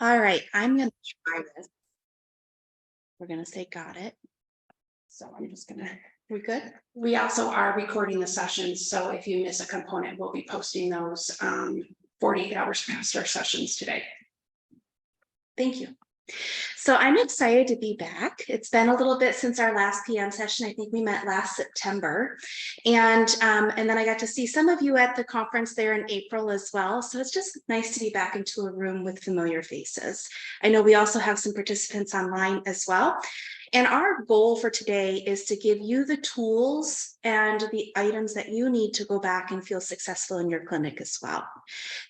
All right, I'm gonna try this. We're gonna say got it. So I'm just gonna, we good? We also are recording the sessions, so if you miss a component, we'll be posting those 48 hours past our sessions today. Thank you. So I'm excited to be back. It's been a little bit since our last PM session. I think we met last September. And then I got to see some of you at the conference there in April as well. So it's just nice to be back into a room with familiar faces. I know we also have some participants online as well. And our goal for today is to give you the tools and the items that you need to go back and feel successful in your clinic as well.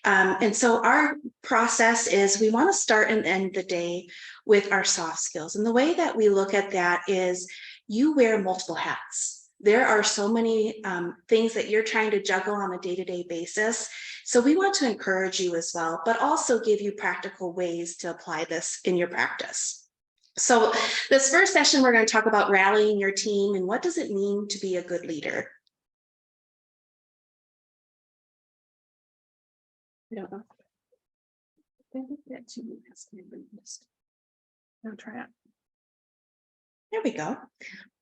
And so our process is we want to start and end the day with our soft skills. And the way that we look at that is you wear multiple hats. There are so many things that you're trying to juggle on a day-to-day basis. So we want to encourage you as well, but also give you practical ways to apply this in your practice. So this first session, we're going to talk about rallying your team and what does it mean to be a good leader. I don't know. I'll try it. There we go.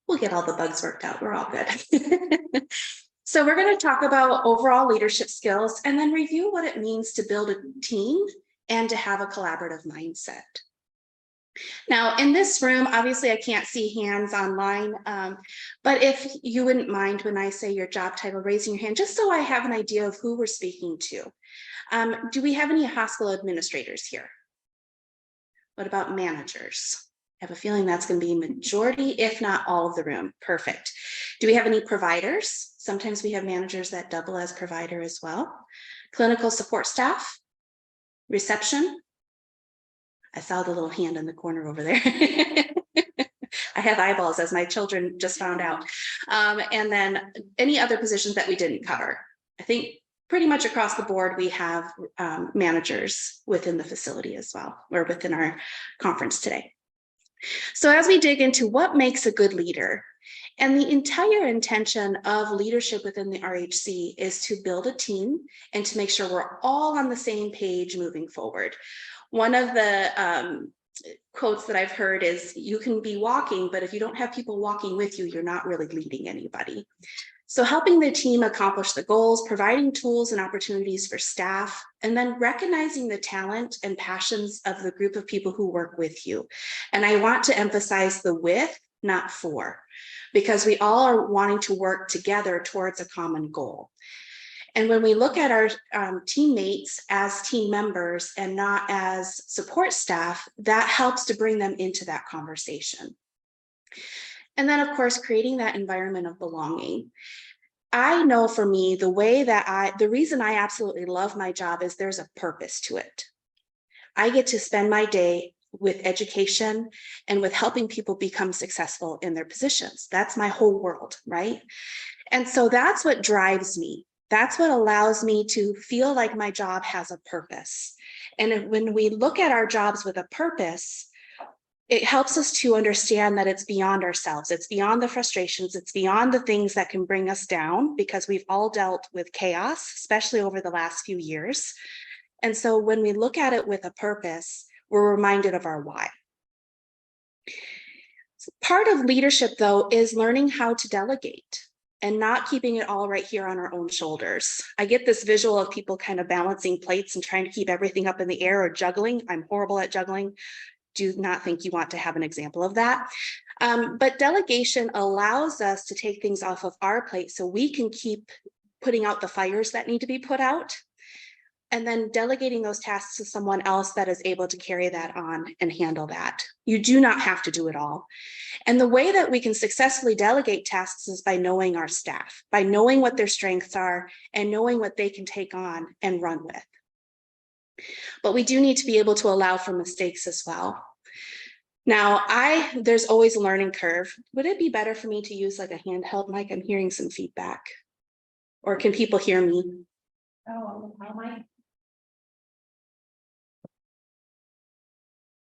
We'll get all the bugs worked out. We're all good. So we're going to talk about overall leadership skills and then review what it means to build a team and to have a collaborative mindset. Now in this room, obviously I can't see hands online, but if you wouldn't mind when I say your job title, raising your hand, just so I have an idea of who we're speaking to. Do we have any hospital administrators here? What about managers? I have a feeling that's going to be majority, if not all of the room. Perfect. Do we have any providers? Sometimes we have managers that double as provider as well. Clinical support staff, reception. I saw the little hand in the corner over there. I have eyeballs, as my children just found out. And then any other positions that we didn't cover. I think pretty much across the board, we have managers within the facility as well, or within our conference today. So as we dig into what makes a good leader, and the entire intention of leadership within the RHC is to build a team and to make sure we're all on the same page moving forward. One of the quotes that I've heard is, you can be walking, but if you don't have people walking with you, you're not really leading anybody. So helping the team accomplish the goals, providing tools and opportunities for staff, and then recognizing the talent and passions of the group of people who work with you. And I want to emphasize the with, not for, because we all are wanting to work together towards a common goal. And when we look at our teammates as team members and not as support staff, that helps to bring them into that conversation. And then, of course, creating that environment of belonging. I know for me, the reason I absolutely love my job is there's a purpose to it. I get to spend my day with education and with helping people become successful in their positions. That's my whole world, right? And so that's what drives me. That's what allows me to feel like my job has a purpose. And when we look at our jobs with a purpose, it helps us to understand that it's beyond ourselves. It's beyond the frustrations. It's beyond the things that can bring us down, because we've all dealt with chaos, especially over the last few years. And so when we look at it with a purpose, we're reminded of our why. Part of leadership, though, is learning how to delegate and not keeping it all right here on our own shoulders. I get this visual of people kind of balancing plates and trying to keep everything up in the air, or juggling. I'm horrible at juggling. Do not think you want to have an example of that. But delegation allows us to take things off of our plate so we can keep putting out the fires that need to be put out, and then delegating those tasks to someone else that is able to carry that on and handle that. You do not have to do it all. And the way that we can successfully delegate tasks is by knowing our staff, by knowing what their strengths are and knowing what they can take on and run with. But we do need to be able to allow for mistakes as well. Now, there's always a learning curve. Would it be better for me to use like a handheld mic? I'm hearing some feedback. Or can people hear me? Oh, how am I?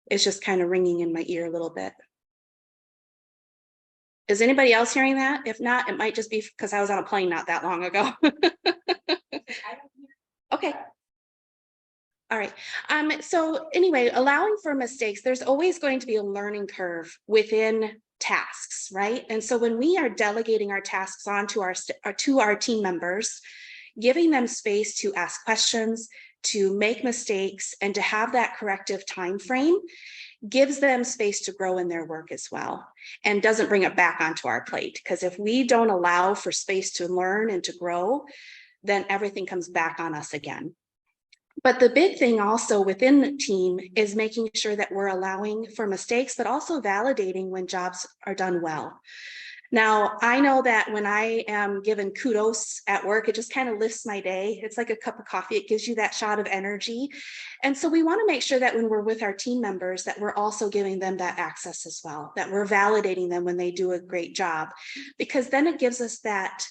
It's just kind of ringing in my ear a little bit. Is anybody else hearing that? If not, it might just be because I was on a plane not that long ago. Okay. All right. So anyway, allowing for mistakes, there's always going to be a learning curve within tasks, right? And so when we are delegating our tasks onto our team members, giving them space to ask questions, to make mistakes, and to have that corrective time frame gives them space to grow in their work as well, and doesn't bring it back onto our plate. Because if we don't allow for space to learn and to grow, then everything comes back on us again. But the big thing also within the team is making sure that we're allowing for mistakes, but also validating when jobs are done well. Now, I know that when I am given kudos at work, it just kind of lifts my day. It's like a cup of coffee. It gives you that shot of energy. And so we want to make sure that when we're with our team members, that we're also giving them that access as well, that we're validating them when they do a great job, because then it gives us that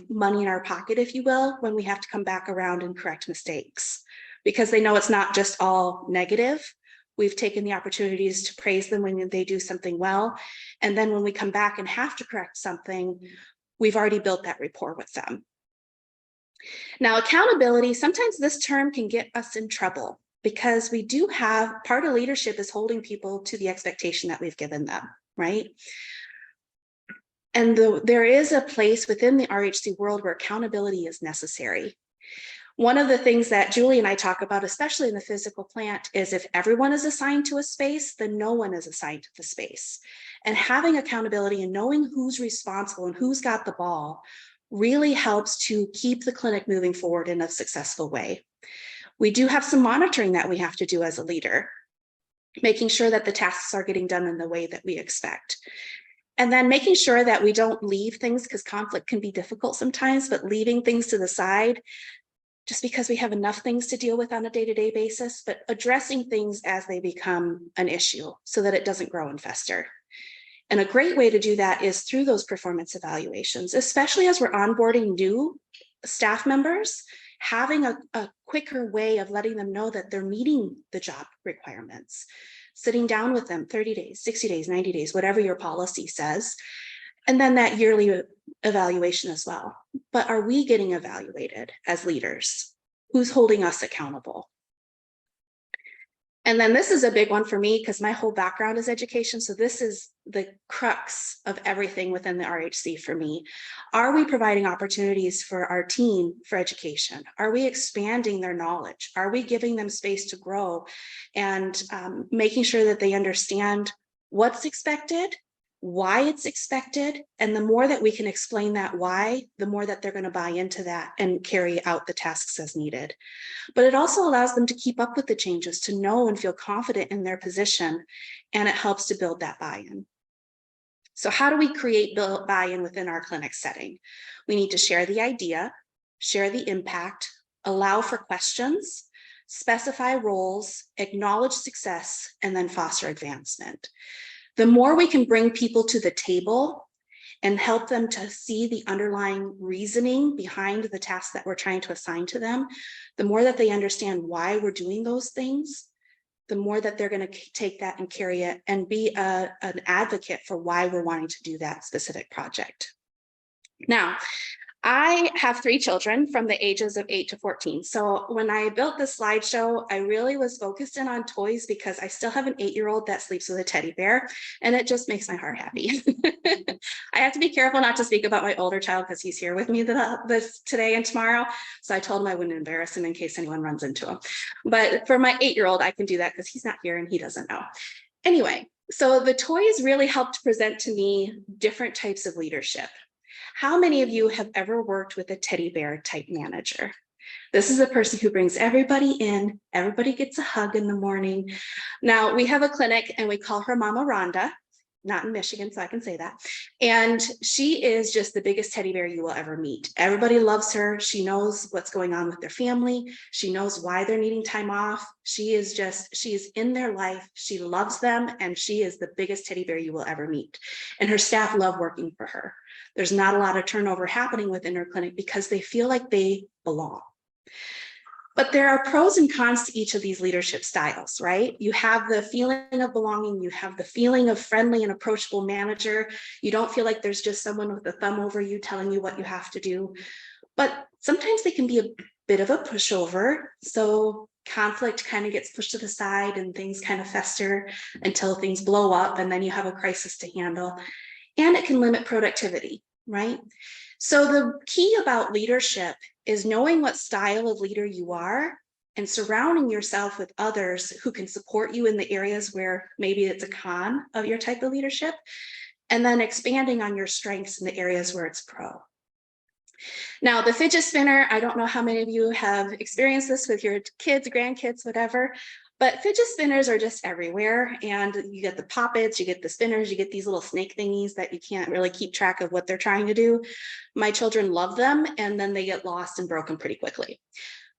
money in our pocket, if you will, when we have to come back around and correct mistakes, because they know it's not just all negative. We've taken the opportunities to praise them when they do something well. And then when we come back and have to correct something, we've already built that rapport with them. Now, accountability, sometimes this term can get us in trouble because we do have part of leadership is holding people to the expectation that we've given them, right? And there is a place within the RHC world where accountability is necessary. One of the things that Julie and I talk about, especially in the physical plant, is if everyone is assigned to a space, then no one is assigned to the space. And having accountability and knowing who's responsible and who's got the ball really helps to keep the clinic moving forward in a successful way. We do have some monitoring that we have to do as a leader, making sure that the tasks are getting done in the way that we expect. And then making sure that we don't leave things, because conflict can be difficult sometimes, but leaving things to the side just because we have enough things to deal with on a day-to-day basis, but addressing things as they become an issue so that it doesn't grow and fester. And a great way to do that is through those performance evaluations, especially as we're onboarding new staff members, having a quicker way of letting them know that they're meeting the job requirements, sitting down with them 30 days, 60 days, 90 days, whatever your policy says, and then that yearly evaluation as well. But are we getting evaluated as leaders? Who's holding us accountable? And then this is a big one for me because my whole background is education. So this is the crux of everything within the RHC for me. Are we providing opportunities for our team for education? Are we expanding their knowledge? Are we giving them space to grow and making sure that they understand what's expected, why it's expected? And the more that we can explain that why, the more that they're going to buy into that and carry out the tasks as needed. But it also allows them to keep up with the changes, to know and feel confident in their position, and it helps to build that buy-in. So how do we create buy-in within our clinic setting? We need to share the idea, share the impact, allow for questions, specify roles, acknowledge success, and then foster advancement. The more we can bring people to the table and help them to see the underlying reasoning behind the tasks that we're trying to assign to them, the more that they understand why we're doing those things, the more that they're going to take that and carry it and be an advocate for why we're wanting to do that specific project. Now, I have 3 children from the ages of 8 to 14. So when I built this slideshow, I really was focused in on toys because I still have an 8-year-old that sleeps with a teddy bear, and it just makes my heart happy. I have to be careful not to speak about my older child because he's here with me this today and tomorrow. So I told him I wouldn't embarrass him in case anyone runs into him. But for my 8-year-old, I can do that because he's not here and he doesn't know. Anyway, so the toys really helped present to me different types of leadership. How many of you have ever worked with a teddy bear type manager? This is a person who brings everybody in, everybody gets a hug in the morning. Now, we have a clinic and we call her Mama Rhonda, not in Michigan, so I can say that. And she is just the biggest teddy bear you will ever meet. Everybody loves her. She knows what's going on with their family. She knows why they're needing time off. She is in their life. She loves them, and she is the biggest teddy bear you will ever meet. And her staff love working for her. There's not a lot of turnover happening within her clinic because they feel like they belong. But there are pros and cons to each of these leadership styles, right? You have the feeling of belonging, you have the feeling of friendly and approachable manager. You don't feel like there's just someone with a thumb over you telling you what you have to do. But sometimes they can be a bit of a pushover. So conflict kind of gets pushed to the side and things kind of fester until things blow up and then you have a crisis to handle. And it can limit productivity, right? So the key about leadership is knowing what style of leader you are and surrounding yourself with others who can support you in the areas where maybe it's a con of your type of leadership, and then expanding on your strengths in the areas where it's pro. Now, the fidget spinner, I don't know how many of you have experienced this with your kids, grandkids, whatever, but fidget spinners are just everywhere. And you get the poppets, you get the spinners, you get these little snake thingies that you can't really keep track of what they're trying to do. My children love them, and then they get lost and broken pretty quickly.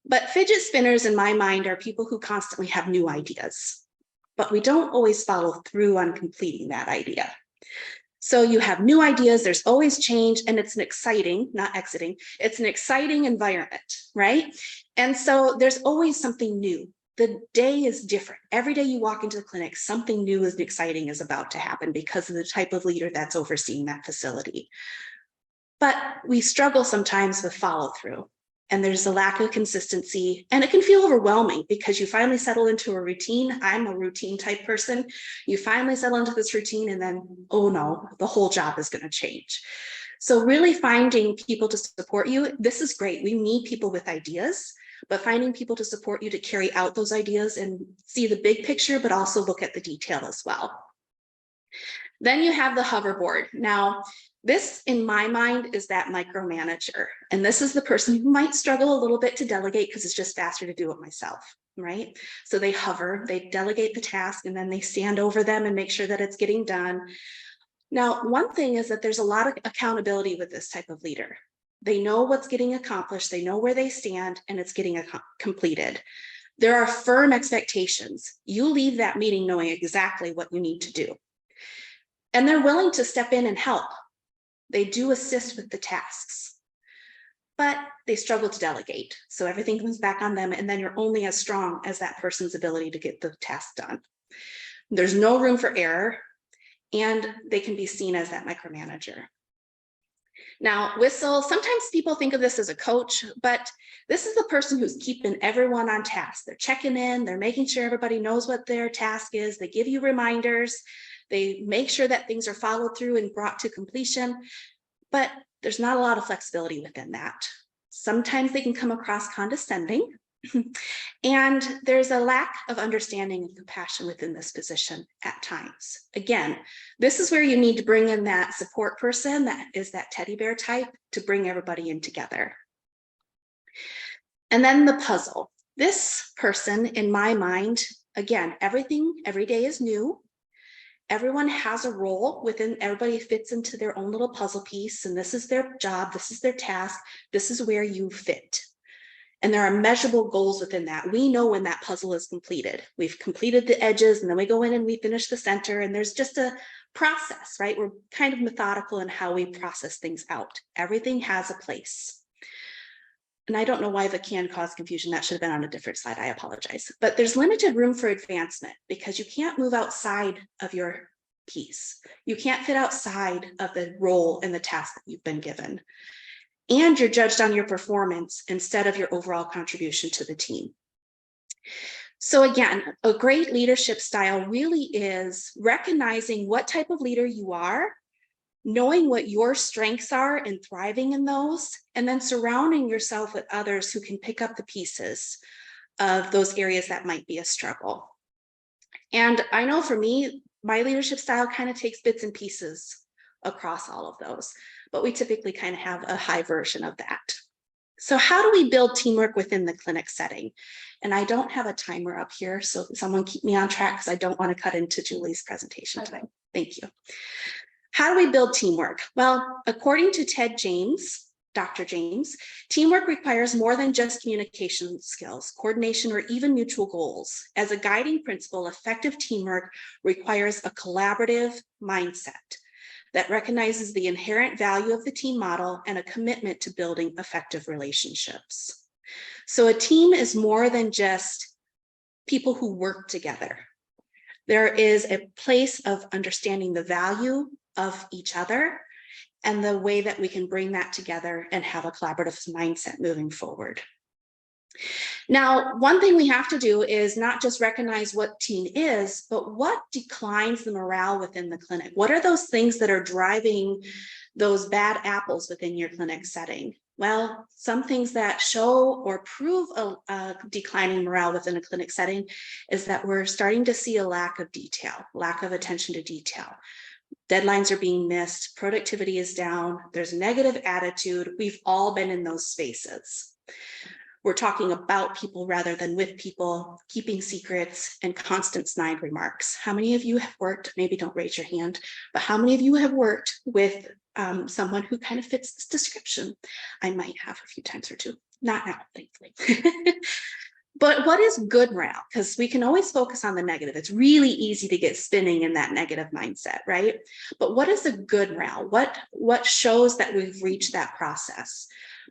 But fidget spinners, in my mind, are people who constantly have new ideas, but we don't always follow through on completing that idea. So you have new ideas, there's always change, and it's an exciting, not exiting, it's an exciting environment, right? And so there's always something new. The day is different. Every day you walk into the clinic, something new and exciting is about to happen because of the type of leader that's overseeing that facility. But we struggle sometimes with follow through. And there's a lack of consistency, and it can feel overwhelming because you finally settle into a routine. I'm a routine type person. You finally settle into this routine and then, oh no, the whole job is going to change. So really finding people to support you, this is great. We need people with ideas, but finding people to support you to carry out those ideas and see the big picture, but also look at the detail as well. Then you have the hoverboard. Now, this, in my mind, is that micromanager. And this is the person who might struggle a little bit to delegate because it's just faster to do it myself, right? So they hover, they delegate the task, and then they stand over them and make sure that it's getting done. Now, one thing is that there's a lot of accountability with this type of leader. They know what's getting accomplished, they know where they stand, and it's getting completed. There are firm expectations. You leave that meeting knowing exactly what you need to do. And they're willing to step in and help. They do assist with the tasks, but they struggle to delegate. So everything comes back on them, and then you're only as strong as that person's ability to get the task done. There's no room for error, and they can be seen as that micromanager. Now, Whistle, sometimes people think of this as a coach, but this is the person who's keeping everyone on task. They're checking in, they're making sure everybody knows what their task is. They give you reminders. They make sure that things are followed through and brought to completion, but there's not a lot of flexibility within that. Sometimes they can come across condescending, and there's a lack of understanding and compassion within this position at times. Again, this is where you need to bring in that support person that is that teddy bear type to bring everybody in together. And then the puzzle. This person, in my mind, again, everything, every day is new. Everyone has a role within, everybody fits into their own little puzzle piece, and this is their job, this is their task, this is where you fit. And there are measurable goals within that. We know when that puzzle is completed. We've completed the edges, and then we go in and we finish the center, and there's just a process, right? We're kind of methodical in how we process things out. Everything has a place. And I don't know why the can cause confusion. That should have been on a different slide. I apologize. But there's limited room for advancement because you can't move outside of your piece. You can't fit outside of the role and the task that you've been given. And you're judged on your performance instead of your overall contribution to the team. So again, a great leadership style really is recognizing what type of leader you are, knowing what your strengths are and thriving in those, and then surrounding yourself with others who can pick up the pieces of those areas that might be a struggle. And I know for me, my leadership style kind of takes bits and pieces across all of those, but we typically kind of have a high version of that. So how do we build teamwork within the clinic setting? And I don't have a timer up here, so someone keep me on track because I don't want to cut into Julie's presentation today. Thank you. How do we build teamwork? Well, according to Ted James, Dr. James, teamwork requires more than just communication skills, coordination, or even mutual goals. As a guiding principle, effective teamwork requires a collaborative mindset that recognizes the inherent value of the team model and a commitment to building effective relationships. So a team is more than just people who work together. There is a place of understanding the value of each other and the way that we can bring that together and have a collaborative mindset moving forward. Now, one thing we have to do is not just recognize what teen is, but what declines the morale within the clinic. What are those things that are driving those bad apples within your clinic setting? Well, some things that show or prove a declining morale within a clinic setting is that we're starting to see a lack of detail, lack of attention to detail. Deadlines are being missed, productivity is down, there's negative attitude. We've all been in those spaces. We're talking about people rather than with people, keeping secrets, and constant snide remarks. How many of you have worked, maybe don't raise your hand, but how many of you have worked with someone who kind of fits this description? I might have a few times or two, not now, thankfully. But what is good morale? Because we can always focus on the negative. It's really easy to get spinning in that negative mindset, right? But what is a good morale? What shows that we've reached that process?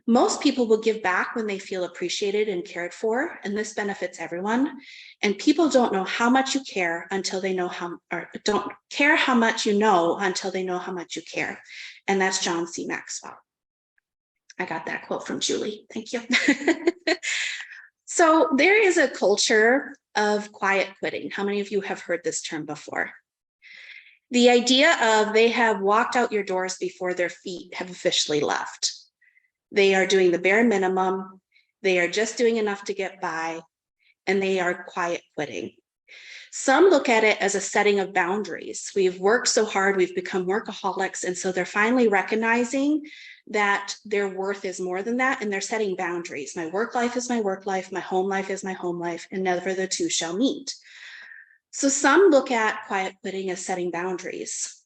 Most people will give back when they feel appreciated and cared for, and this benefits everyone. And people don't know how much you care until they know how, or don't care how much you know until they know how much you care. And that's John C. Maxwell. I got that quote from Julie. Thank you. So there is a culture of quiet quitting. How many of you have heard this term before? The idea of they have walked out your doors before their feet have officially left. They are doing the bare minimum. They are just doing enough to get by, and they are quiet quitting. Some look at it as a setting of boundaries. We've worked so hard, we've become workaholics, and so they're finally recognizing that their worth is more than that, and they're setting boundaries. My work life is my work life, my home life is my home life, and never the two shall meet. So some look at quiet quitting as setting boundaries.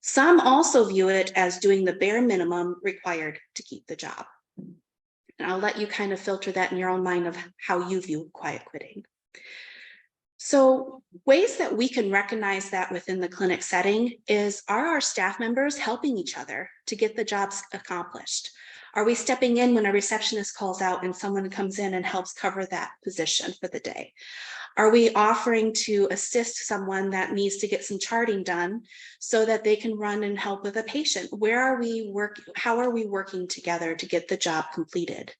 Some also view it as doing the bare minimum required to keep the job. And I'll let you kind of filter that in your own mind of how you view quiet quitting. So ways that we can recognize that within the clinic setting is, are our staff members helping each other to get the jobs accomplished? Are we stepping in when a receptionist calls out and someone comes in and helps cover that position for the day? Are we offering to assist someone that needs to get some charting done so that they can run and help with a patient? Where are we working? How are we working together to get the job completed?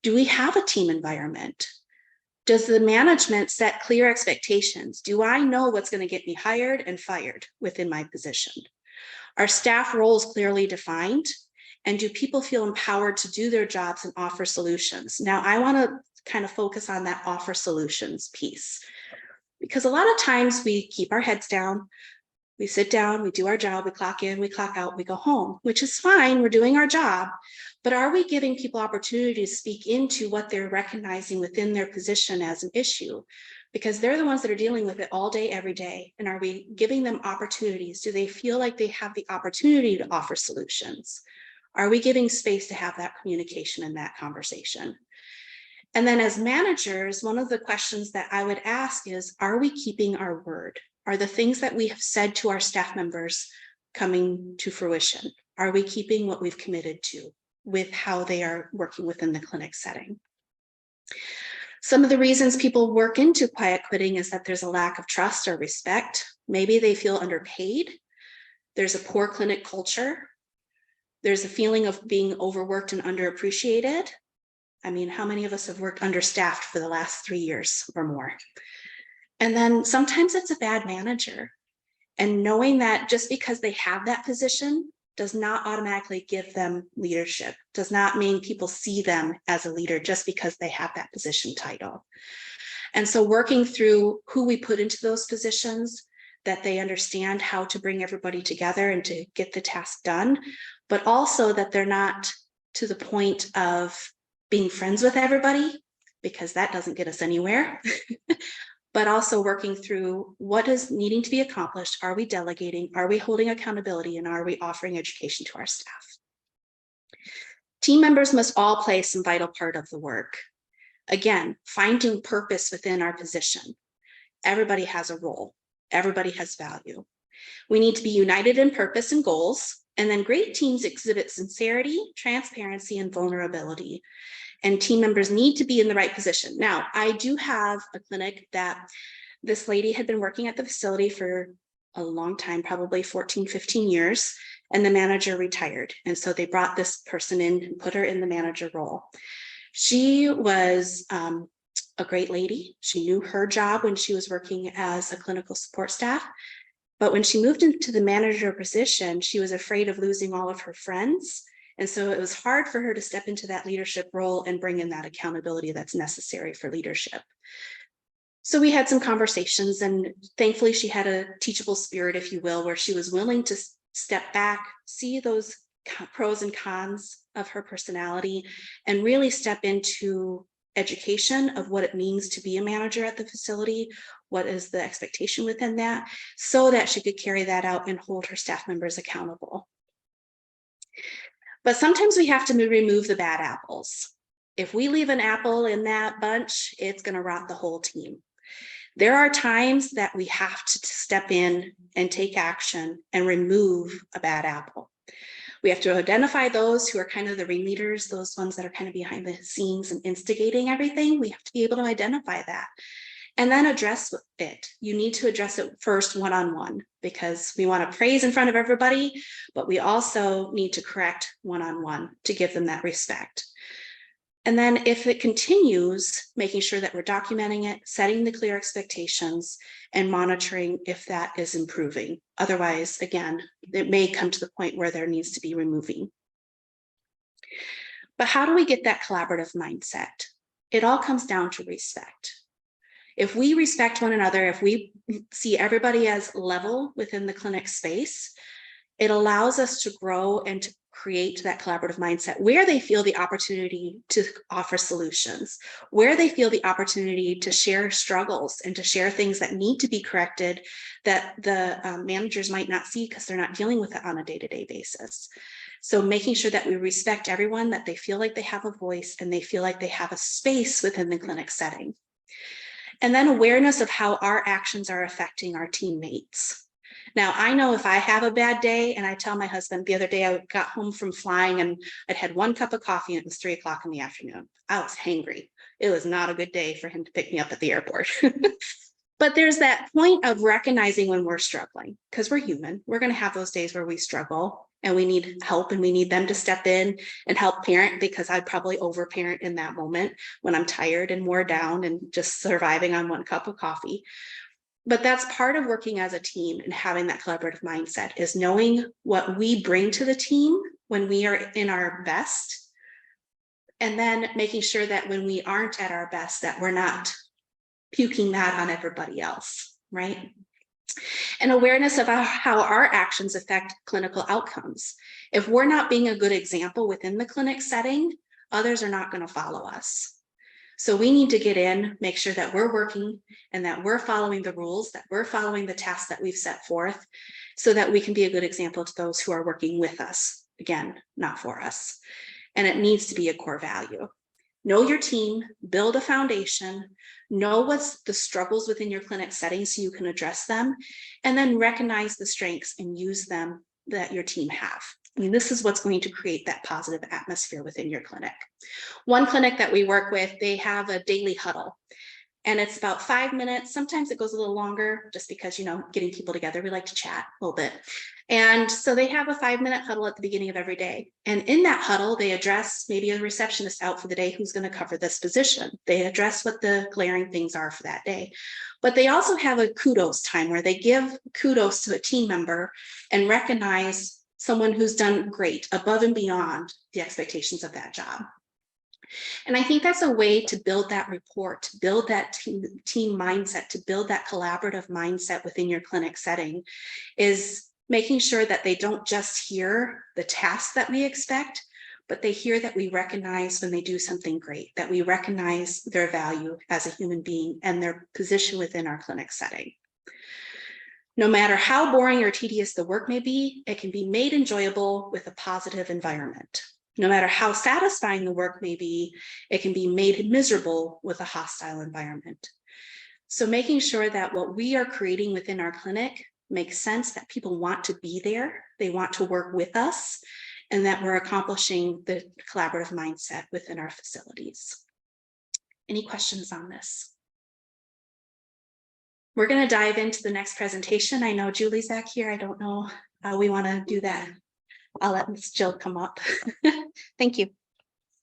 Do we have a team environment? Does the management set clear expectations? Do I know what's going to get me hired and fired within my position? Are staff roles clearly defined? And do people feel empowered to do their jobs and offer solutions? Now, I want to kind of focus on that offer solutions piece, because a lot of times we keep our heads down, we sit down, we do our job, we clock in, we clock out, we go home, which is fine, we're doing our job, but are we giving people opportunity to speak into what they're recognizing within their position as an issue? Because they're the ones that are dealing with it all day, every day. And are we giving them opportunities? Do they feel like they have the opportunity to offer solutions? Are we giving space to have that communication and that conversation? And then as managers, one of the questions that I would ask is, are we keeping our word? Are the things that we have said to our staff members coming to fruition? Are we keeping what we've committed to with how they are working within the clinic setting? Some of the reasons people work into quiet quitting is that there's a lack of trust or respect. Maybe they feel underpaid. There's a poor clinic culture. There's a feeling of being overworked and underappreciated. I mean, how many of us have worked understaffed for the last 3 years or more? And then sometimes it's a bad manager. And knowing that just because they have that position does not automatically give them leadership, does not mean people see them as a leader just because they have that position title. And so working through who we put into those positions, that they understand how to bring everybody together and to get the task done, but also that they're not to the point of being friends with everybody, because that doesn't get us anywhere. But also working through what is needing to be accomplished. Are we delegating? Are we holding accountability? And are we offering education to our staff? Team members must all play some vital part of the work. Again, finding purpose within our position. Everybody has a role. Everybody has value. We need to be united in purpose and goals. And then great teams exhibit sincerity, transparency, and vulnerability. And team members need to be in the right position. Now, I do have a clinic that this lady had been working at the facility for a long time, probably 14, 15 years, and the manager retired. And so they brought this person in and put her in the manager role. She was a great lady. She knew her job when she was working as a clinical support staff. But when she moved into the manager position, she was afraid of losing all of her friends. And so it was hard for her to step into that leadership role and bring in that accountability that's necessary for leadership. So we had some conversations, and thankfully she had a teachable spirit, if you will, where she was willing to step back, see those pros and cons of her personality, and really step into education of what it means to be a manager at the facility, what is the expectation within that, so that she could carry that out and hold her staff members accountable. But sometimes we have to remove the bad apples. If we leave an apple in that bunch, it's going to rot the whole team. There are times that we have to step in and take action and remove a bad apple. We have to identify those who are kind of the ringleaders, those ones that are kind of behind the scenes and instigating everything. We have to be able to identify that and then address it. You need to address it first one-on-one, because we want to praise in front of everybody, but we also need to correct one-on-one to give them that respect. And then if it continues, making sure that we're documenting it, setting the clear expectations, and monitoring if that is improving. Otherwise, again, it may come to the point where there needs to be removing. But how do we get that collaborative mindset? It all comes down to respect. If we respect one another, if we see everybody as level within the clinic space, it allows us to grow and to create that collaborative mindset where they feel the opportunity to offer solutions, where they feel the opportunity to share struggles and to share things that need to be corrected that the managers might not see because they're not dealing with it on a day-to-day basis. So making sure that we respect everyone, that they feel like they have a voice and they feel like they have a space within the clinic setting. And then awareness of how our actions are affecting our teammates. Now, I know if I have a bad day, and I tell my husband, the other day I got home from flying and I'd had 1 cup of coffee and it was 3 o'clock in the afternoon. I was hangry. It was not a good day for him to pick me up at the airport. But there's that point of recognizing when we're struggling, because we're human. We're going to have those days where we struggle and we need help and we need them to step in and help parent, because I'd probably overparent in that moment when I'm tired and wore down and just surviving on 1 cup of coffee. But that's part of working as a team and having that collaborative mindset, is knowing what we bring to the team when we are in our best, and then making sure that when we aren't at our best, that we're not puking that on everybody else, right? And awareness of how our actions affect clinical outcomes. If we're not being a good example within the clinic setting, others are not going to follow us. So we need to get in, make sure that we're working and that we're following the rules, that we're following the tasks that we've set forth, so that we can be a good example to those who are working with us. Again, not for us. And it needs to be a core value. Know your team, build a foundation, know what's the struggles within your clinic setting so you can address them, and then recognize the strengths and use them that your team have. I mean, this is what's going to create that positive atmosphere within your clinic. One clinic that we work with, they have a daily huddle, and it's about 5 minutes. Sometimes it goes a little longer just because, getting people together, we like to chat a little bit. And so they have a 5-minute huddle at the beginning of every day. And in that huddle, they address maybe a receptionist out for the day who's going to cover this position. They address what the glaring things are for that day. But they also have a kudos time where they give kudos to a team member and recognize someone who's done great above and beyond the expectations of that job. And I think that's a way to build that rapport, to build that team mindset, to build that collaborative mindset within your clinic setting, is making sure that they don't just hear the tasks that we expect, but they hear that we recognize when they do something great, that we recognize their value as a human being and their position within our clinic setting. No matter how boring or tedious the work may be, it can be made enjoyable with a positive environment. No matter how satisfying the work may be, it can be made miserable with a hostile environment. So making sure that what we are creating within our clinic makes sense, that people want to be there, they want to work with us, and that we're accomplishing the collaborative mindset within our facilities. Any questions on this? We're going to dive into the next presentation. I know Julie's back here. I don't know how we want to do that. I'll let Ms. Jill come up. Thank you.